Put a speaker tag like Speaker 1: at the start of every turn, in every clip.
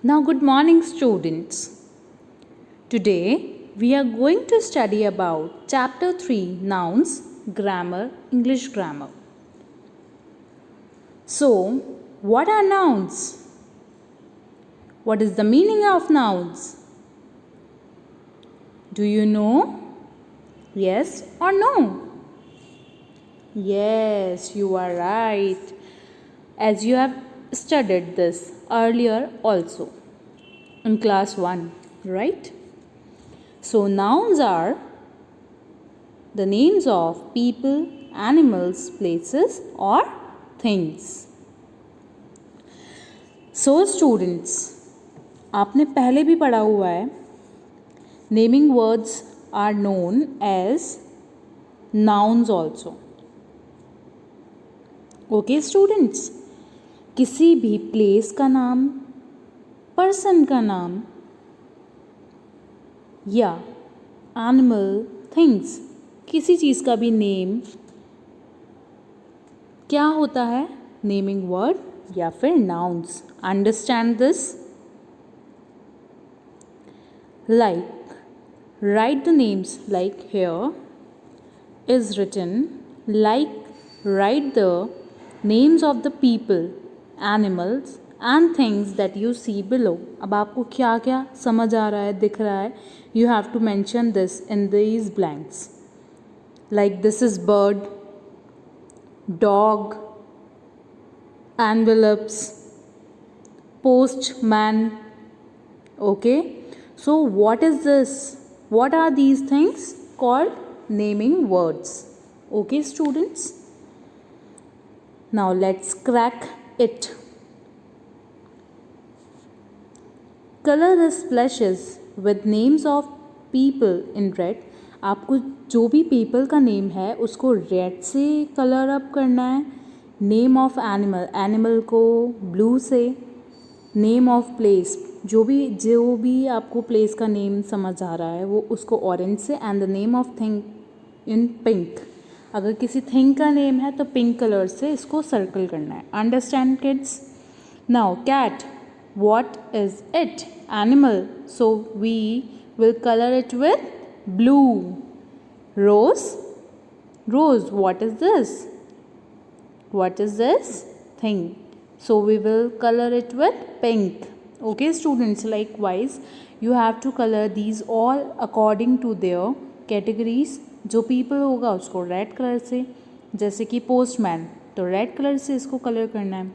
Speaker 1: Now, good morning, students. Today, we are going to study about Chapter 3 Nouns, Grammar, English Grammar. So, what are nouns? What is the meaning of nouns? Do you know? Yes or no? Yes, you are right. As you have studied this earlier also in class 1, right? So, nouns are the names of people, animals, places, or things. So, students, आपने पहले भी पढ़ा हुआ है naming words are known as nouns also. Okay students, किसी भी place का नाम, पर्सन का नाम या एनिमल, थिंग्स, किसी चीज़ का भी नेम क्या होता है? नेमिंग वर्ड या फिर nouns. Understand this? Like write the names like here is written like write the names of the people, animals and things that you see below. अब आपको क्या क्या समझ आ रहा है, दिख रहा है? You have to mention this in these blanks. Like this is bird, dog, envelopes, postman. Okay? So what is this? What are these things called? Naming words. Okay, students? Now let's crack it. Color the splashes with names of people in red. आपको जो भी people का name है उसको red से colour up करना है. Name of animal, animal को ब्लू से. नेम ऑफ प्लेस, जो भी आपको प्लेस का नेम समझ आ रहा है वो उसको ऑरेंज से. And the name of thing in pink. अगर किसी थिंग का नेम है तो पिंक कलर से इसको सर्कल करना है. Understand kids? Now cat, what is it? Animal, so we will colour it with blue. Rose, rose, what is this? What is this? Thing, so we will colour it with pink. Okay students, likewise you have to color these all according to their categories. जो people होगा उसको red colour से, जैसे कि postman तो red colour से इसको colour करना है.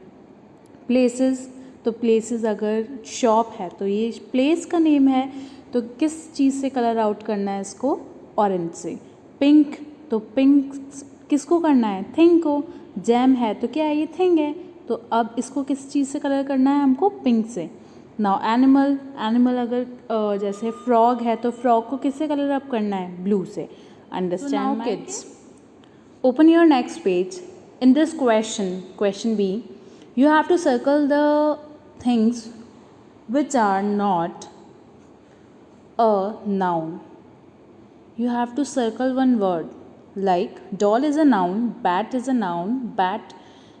Speaker 1: प्लेसेस, तो प्लेसेस अगर शॉप है तो ये प्लेस का नेम है तो किस चीज़ से कलर आउट करना है इसको? ऑरेंज से. पिंक, तो पिंक किसको करना है? थिंग को. जैम है तो क्या है? ये थिंग है, तो अब इसको किस चीज़ से कलर करना है हमको? पिंक से. नाउ एनिमल, एनिमल अगर जैसे फ्रॉग है तो फ्रॉग को किससे कलर अप करना है? ब्लू से. Understand, so kids? Open your next page. In this question B, you have to circle the things which are not a noun. You have to circle one word. Like doll is a noun, bat is a noun, bat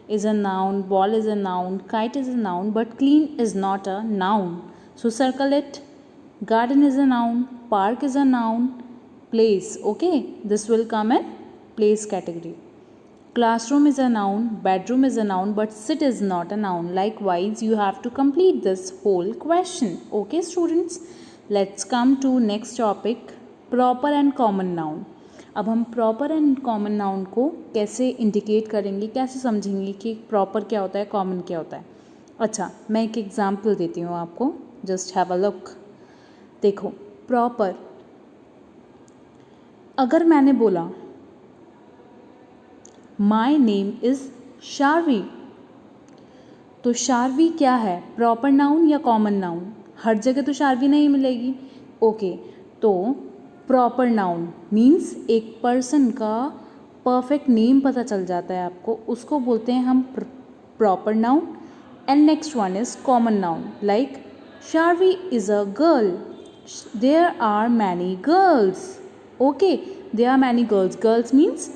Speaker 1: is a noun, ball is a noun, kite is a noun, but clean is not a noun. So circle it. Garden is a noun, park is a noun, place. Okay, this will come in place category. Classroom is a noun, bedroom is a noun, but sit is not a noun. Likewise, you have to complete this whole question. Okay students, let's come to next topic, proper and common noun. अब हम proper and common noun को कैसे indicate करेंगे, कैसे समझेंगे कि proper क्या होता है, common क्या होता है. अच्छा, मैं एक एग्जाम्पल देती हूँ आपको. Just have a look. देखो, proper, अगर मैंने बोला माई नेम इज़ शार्वी, तो शार्वी क्या है? Proper noun or common noun? हर जगह तो शार्वी नहीं मिलेगी. ओके, तो प्रॉपर नाउन मीन्स एक पर्सन का परफेक्ट नेम पता चल जाता है आपको, उसको बोलते हैं हम proper noun. And next one is common noun. Like Sharvi is a girl, there are many girls. Okay, there are many girls. Girls means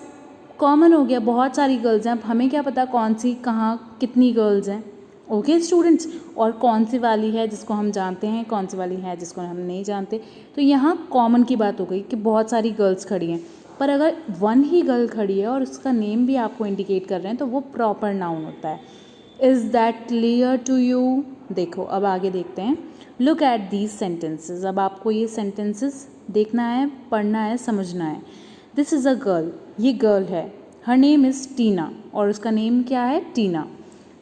Speaker 1: common हो गया, बहुत सारी गर्ल्स हैं. अब हमें क्या पता कौन सी कहाँ कितनी गर्ल्स हैं. ओके स्टूडेंट्स, और कौन सी वाली है जिसको हम जानते हैं, कौन सी वाली है जिसको हम नहीं जानते। तो यहाँ कॉमन की बात हो गई कि बहुत सारी गर्ल्स खड़ी हैं, पर अगर वन ही गर्ल खड़ी है और उसका नेम भी आपको इंडिकेट कर रहे हैं तो वो प्रॉपर नाउन होता है। Is that clear to you? देखो अब आगे देखते हैं। Look at these sentences. अब आपको ये सेंटेंसेस देखना है, पढ़ना है, समझना है। दिस इज़ अ गर्ल, ये गर्ल है। हर नेम इज़ टीना, और उसका नेम क्या है? Tina.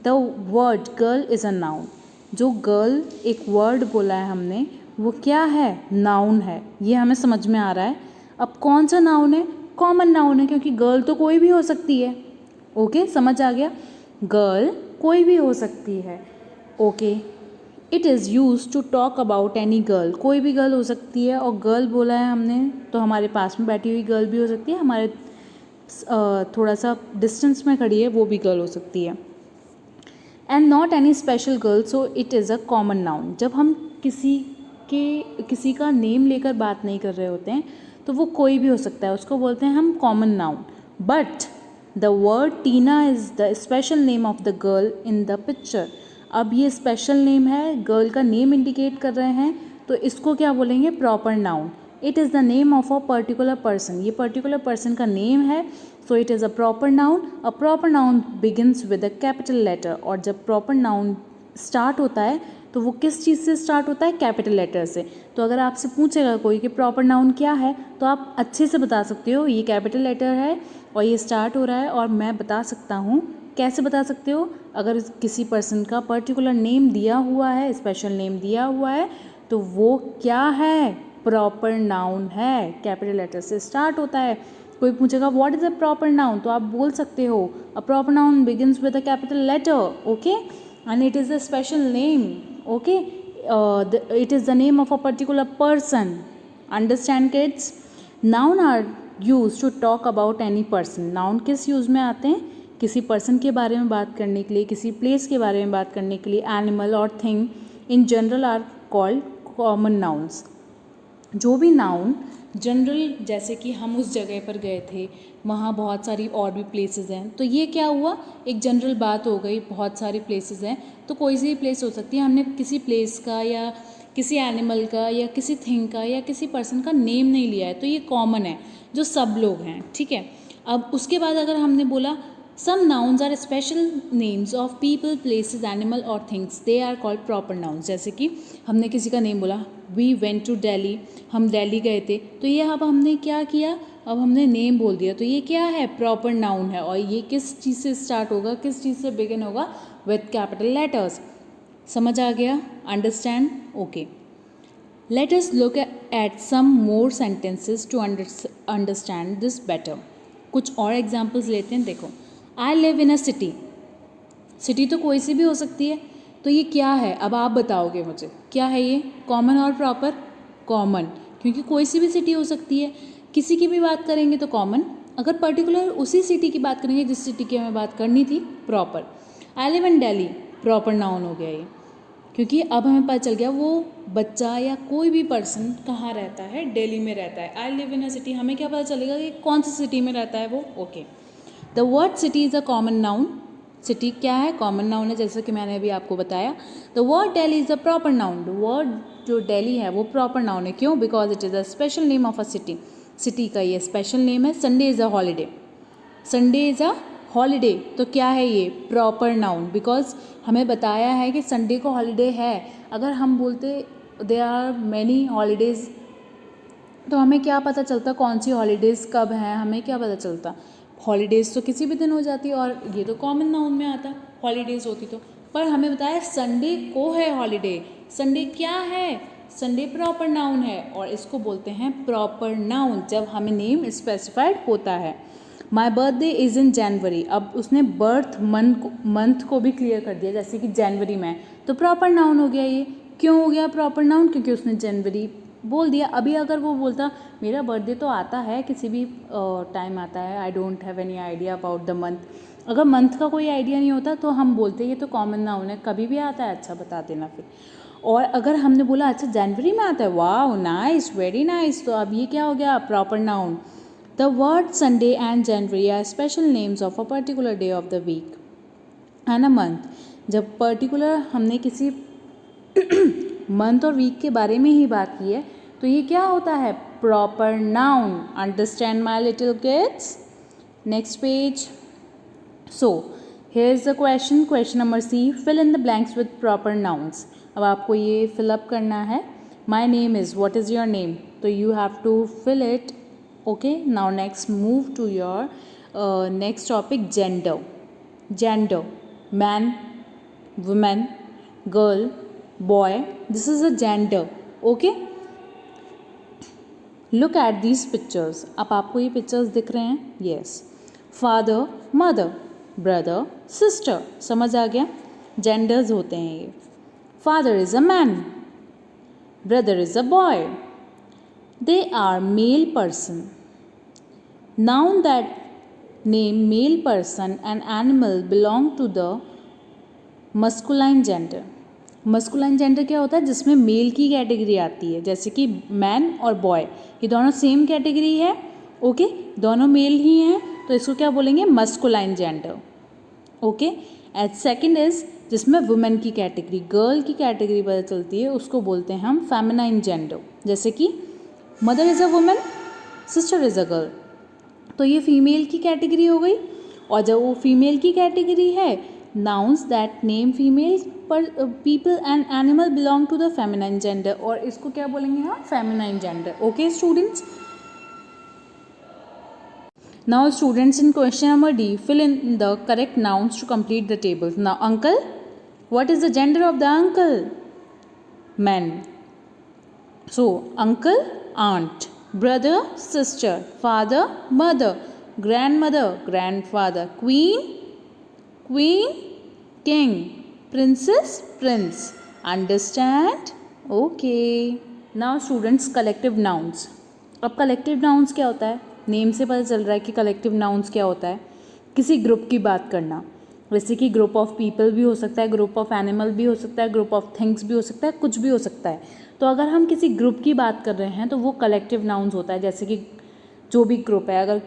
Speaker 1: The word girl is a noun. जो गर्ल एक वर्ड बोला है हमने, वो क्या है? नाउन है। ये हमें समझ में आ रहा है। अब कौन सा नाउन है? कॉमन नाउन है, क्योंकि गर्ल तो कोई भी हो सकती है। ओके, समझ आ गया? गर्ल कोई भी हो सकती है। Okay, it is use to talk about any girl. कोई भी गर्ल हो सकती है, और गर्ल बोला है हमने तो हमारे पास में बैठी हुई गर्ल भी हो सकती है, हमारे थोड़ा सा डिस्टेंस में खड़ी है वो भी गर्ल हो सकती है। And not any special girl, so it is a common noun. जब हम किसी का नेम लेकर बात नहीं कर रहे होते हैं तो वो कोई भी हो सकता है, उसको बोलते हैं हम common noun. But the word Tina is the special name of the girl in the picture. अब ये स्पेशल नेम है, गर्ल का नेम इंडिकेट कर रहे हैं, तो इसको क्या बोलेंगे? Proper noun. It is the name of a particular person. ये पर्टिकुलर पर्सन का नेम है, so it is a proper noun. A proper noun begins with a capital letter. और जब प्रॉपर नाउन स्टार्ट होता है तो वो किस चीज़ से स्टार्ट होता है? कैपिटल लेटर से। तो अगर आपसे पूछेगा कोई कि प्रॉपर नाउन क्या है, तो आप अच्छे से बता सकते हो ये कैपिटल लेटर है और ये स्टार्ट हो रहा है, और मैं बता सकता हूँ। कैसे बता सकते हो? अगर किसी पर्सन का पर्टिकुलर नेम दिया हुआ है, स्पेशल नेम दिया हुआ है, तो वो क्या है? प्रॉपर नाउन है, कैपिटल लेटर से स्टार्ट होता है। कोई पूछेगा what is a proper noun, तो आप बोल सकते हो a proper noun begins with a capital letter, okay, and it is a special name, okay, it is the name of a particular person. Understand kids? Noun are use to talk about any person. Noun किस use में आते हैं? किसी person के बारे में बात करने के लिए, किसी प्लेस के बारे में बात करने के लिए। एनिमल और thing in general R called common nouns. जो भी नाउन जनरल, जैसे कि हम उस जगह पर गए थे, वहाँ बहुत सारी और भी प्लेसेस हैं, तो ये क्या हुआ? एक जनरल बात हो गई, बहुत सारी प्लेसेस हैं, तो कोई सी भी प्लेस हो सकती है। हमने किसी प्लेस का या किसी एनिमल का या किसी थिंग का या किसी पर्सन का नेम नहीं लिया है, तो ये कॉमन है, जो सब लोग हैं, ठीक है। अब उसके बाद अगर हमने बोला some nouns are special names of people, places, animal और things, they are called proper nouns. जैसे कि हमने किसी का नेम बोला, वी वेंट टू दिल्ली, हम दिल्ली गए थे, तो ये अब हमने क्या किया? अब हमने नेम बोल दिया, तो ये क्या है? प्रॉपर नाउन है। और ये किस चीज़ से स्टार्ट होगा, किस चीज़ से बिगिन होगा? With capital letters. समझ आ गया? Understand? Okay, let us look at some more sentences to understand this better. कुछ और एग्जाम्पल्स लेते हैं। देखो, I live in a city. City तो कोई सी भी हो सकती है, तो ये क्या है? अब आप बताओगे मुझे, क्या है ये? कॉमन और प्रॉपर? कॉमन, क्योंकि कोई सी भी सिटी हो सकती है। किसी की भी बात करेंगे तो कॉमन, अगर पर्टिकुलर उसी सिटी की बात करेंगे जिस सिटी की हमें बात करनी थी, प्रॉपर। आई लिव इन दिल्ली, प्रॉपर नाउन हो गया ये, क्योंकि अब हमें पता चल गया वो बच्चा या कोई भी पर्सन कहाँ रहता है, दिल्ली में रहता है। आई लिव इन अ सिटी, हमें क्या पता चलेगा कि कौन सी सिटी में रहता है वो, okay. The World City is a common noun. City क्या है? कॉमन नाउन है, जैसे कि मैंने अभी आपको बताया। The word Delhi is a proper noun. The word जो दिल्ली है वो प्रॉपर नाउन है, क्यों? Because it is a special name of a city. City का ये स्पेशल नेम है। Sunday is a holiday, Sunday is a holiday, तो क्या है ये? प्रॉपर नाउन, बिकॉज हमें बताया है कि संडे को हॉलीडे है। अगर हम बोलते देयर आर मैनी हॉलीडेज़, तो हमें क्या पता चलता कौन सी हॉलीडेज़ कब हैं? हमें क्या पता चलता? हॉलीडेज़ तो किसी भी दिन हो जाती है, और ये तो कॉमन नाउन में आता, हॉलीडेज़ होती तो। पर हमें बताया संडे को है हॉलीडे। संडे क्या है? संडे प्रॉपर नाउन है, और इसको बोलते हैं प्रॉपर नाउन जब हमें नेम स्पेसिफाइड होता है। माई बर्थडे इज़ इन जनवरी। अब उसने बर्थ मंथ को भी क्लियर कर दिया, जैसे कि जनवरी में, तो प्रॉपर नाउन हो गया ये। क्यों हो गया प्रॉपर नाउन? क्योंकि उसने जनवरी बोल दिया। अभी अगर वो बोलता मेरा बर्थडे तो आता है, किसी भी टाइम आता है, I don't have any idea about the month, अगर मंथ का कोई आइडिया नहीं होता तो हम बोलते ये तो कॉमन नाउन है, कभी भी आता है, अच्छा बता देना फिर। और अगर हमने बोला अच्छा जनवरी में आता है, वाह नाइस, वेरी नाइस, तो अब ये क्या हो गया? Proper noun. The word Sunday and January are special names of a particular day of the week and a month. जब पर्टिकुलर हमने किसी मंथ और वीक के बारे में ही बात की है तो ये क्या होता है, proper noun. Understand my little kids. Next page. So here is the question number C, fill in the blanks with proper nouns. अब आपको ये फिलअप करना है. My name is, what is your name, तो you have to fill it. Okay, now next move to your next topic, gender. Gender, man, women, girl, boy, this is a gender. Okay, look at these pictures. अब आपको ये pictures दिख रहे हैं. Yes, father, mother, brother, sister. समझ आ गया, genders होते हैं ये. Father is a man, brother is a boy. They are male person. Noun that name male person and animal belong to the masculine gender. Masculine gender क्या होता है, जिसमें मेल की कैटेगरी आती है, जैसे कि मैन और बॉय, ये दोनों सेम कैटेगरी है. ओके, दोनों मेल ही हैं, तो इसको क्या बोलेंगे, masculine gender. Okay, as second is जिसमें वुमेन की कैटेगरी, गर्ल की कैटेगरी पता चलती है, उसको बोलते हैं हम फेमिनाइन जेंडर. जैसे कि mother is a women, sister is a girl, तो ये फीमेल की कैटेगरी हो गई. और जब वो फीमेल की कैटेगरी है, nouns that name female people and animal belong to the feminine gender, और इसको क्या बोलेंगे हम, feminine gender. Okay students. Now students, in question number D, fill in the correct nouns to complete the tables. Now uncle, what is the gender of the uncle? Man. So uncle, aunt, brother, sister, father, mother, grandmother, grandfather, queen, king, princess, prince. Understand? Okay. Now students, collective nouns. अब collective nouns क्या होता है, name से पता चल रहा है कि कलेक्टिव नाउन्स क्या होता है. किसी ग्रुप की बात करना, जैसे कि ग्रुप ऑफ पीपल भी हो सकता है, ग्रुप ऑफ एनिमल भी हो सकता है, ग्रुप ऑफ थिंग्स भी हो सकता है, कुछ भी हो सकता है. तो अगर हम किसी ग्रुप की बात कर रहे हैं तो वो कलेक्टिव नाउन्स होता है. जैसे कि जो भी ग्रुप है, अगर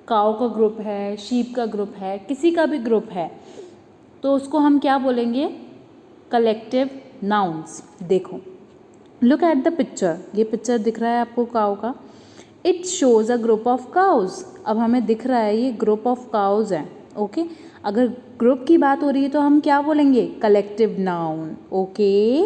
Speaker 1: काऊ का ग्रुप है, शीप का ग्रुप है, किसी का भी ग्रुप है, तो उसको हम क्या बोलेंगे, कलेक्टिव नाउन्स. देखो, लुक एट द पिक्चर. ये पिक्चर दिख रहा है आपको काऊ का. It shows a group of cows. अब हमें दिख रहा है ये ग्रुप ऑफ काउज है. ओके, अगर ग्रुप की बात हो रही है तो हम क्या बोलेंगे, collective noun. Okay,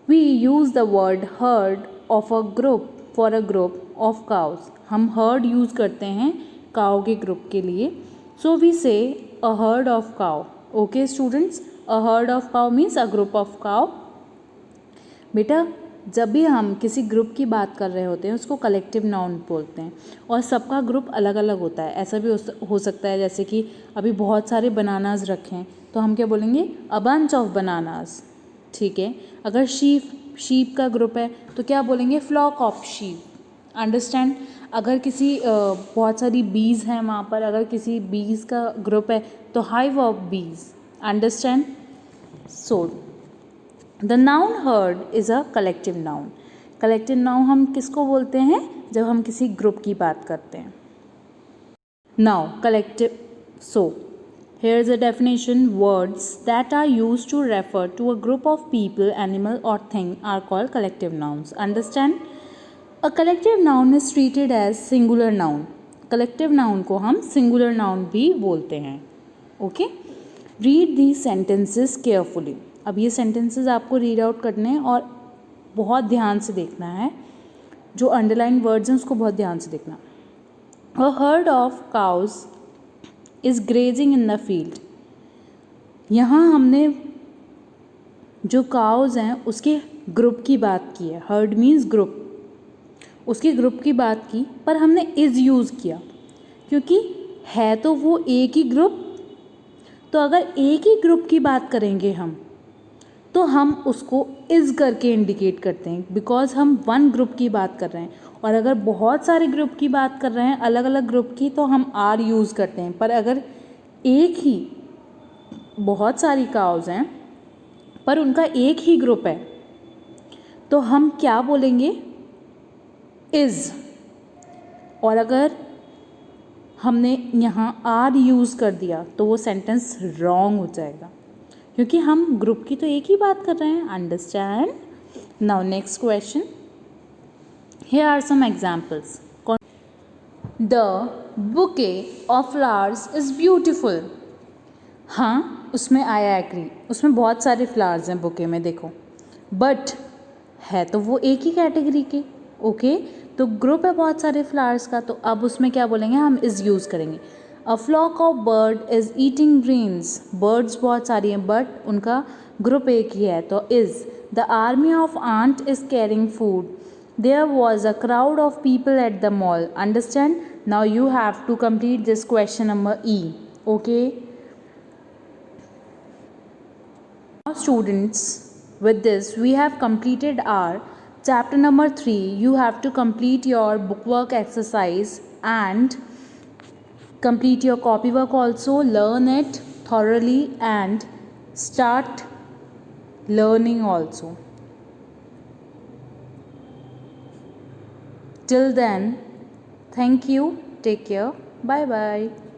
Speaker 1: we use the word herd of a group for a group of cows. हम हर्ड यूज़ करते हैं काउ के ग्रुप के लिए. सो वी से a herd of cow. Okay students, a herd of cow means a group of cow. बेटा, जब भी हम किसी ग्रुप की बात कर रहे होते हैं उसको कलेक्टिव नाउन बोलते हैं. और सबका ग्रुप अलग अलग होता है. ऐसा भी हो सकता है जैसे कि अभी बहुत सारे बनानास रखें तो हम क्या बोलेंगे, अ बंच ऑफ बनानास. ठीक है, अगर शीप का ग्रुप है तो क्या बोलेंगे, फ्लॉक ऑफ शीप. अंडरस्टैंड. अगर किसी बहुत सारी बीज हैं वहाँ पर, अगर किसी बीज का ग्रुप है तो हाइव ऑफ बीज. Understand. So the noun heard is a collective noun. Collective noun हम किसको बोलते हैं, जब हम किसी ग्रुप की बात करते हैं. Now collective. So here is a definition. Words that are used to refer to a group of people, animal और thing are called collective nouns. Understand. A collective noun is treated as singular noun. Collective noun को हम singular noun भी बोलते हैं. Okay, read the sentences carefully. अब ये sentences आपको read out करने हैं और बहुत ध्यान से देखना है. जो अंडरलाइन वर्ड्स हैं उसको बहुत ध्यान से देखना. A herd of cows is grazing in the field. यहाँ हमने जो काउज हैं उसके ग्रुप की बात की है. Heard means group. उसके ग्रुप की बात की, पर हमने इज़ यूज़ किया क्योंकि है तो वो एक ही ग्रुप. तो अगर एक ही ग्रुप की बात करेंगे हम तो हम उसको इज़ करके इंडिकेट करते हैं, बिकॉज हम वन ग्रुप की बात कर रहे हैं. और अगर बहुत सारे ग्रुप की बात कर रहे हैं, अलग अलग ग्रुप की, तो हम आर यूज़ करते हैं. पर अगर एक ही बहुत सारी काउज हैं पर उनका एक ही ग्रुप है तो हम क्या बोलेंगे, इज़. और अगर हमने यहाँ आर यूज़ कर दिया तो वो सेंटेंस रॉन्ग हो जाएगा क्योंकि हम ग्रुप की तो एक ही बात कर रहे हैं. Understand. Now next question. Here are some examples. The bouquet of flowers is beautiful. हाँ, उसमें आई एग्री, उसमें बहुत सारे फ्लावर्स हैं बुके में, देखो. बट है तो वो एक ही कैटेगरी के. ओके, तो ग्रुप है बहुत सारे फ्लावर्स का, तो अब उसमें क्या बोलेंगे हम, इज़ यूज़ करेंगे. A flock of bird is eating grains. Birds बहुत सारी हैं बट उनका ग्रुप एक ही है, तो is. The army of ant is carrying food. There was a crowd of people at the mall. Understand. Now you have to complete this question number E. Okay. Now students, with this we have completed our chapter number 3. You have to complete your bookwork exercise and complete your copywork also. Learn it thoroughly and start learning also. Till then, thank you. Take care. Bye bye.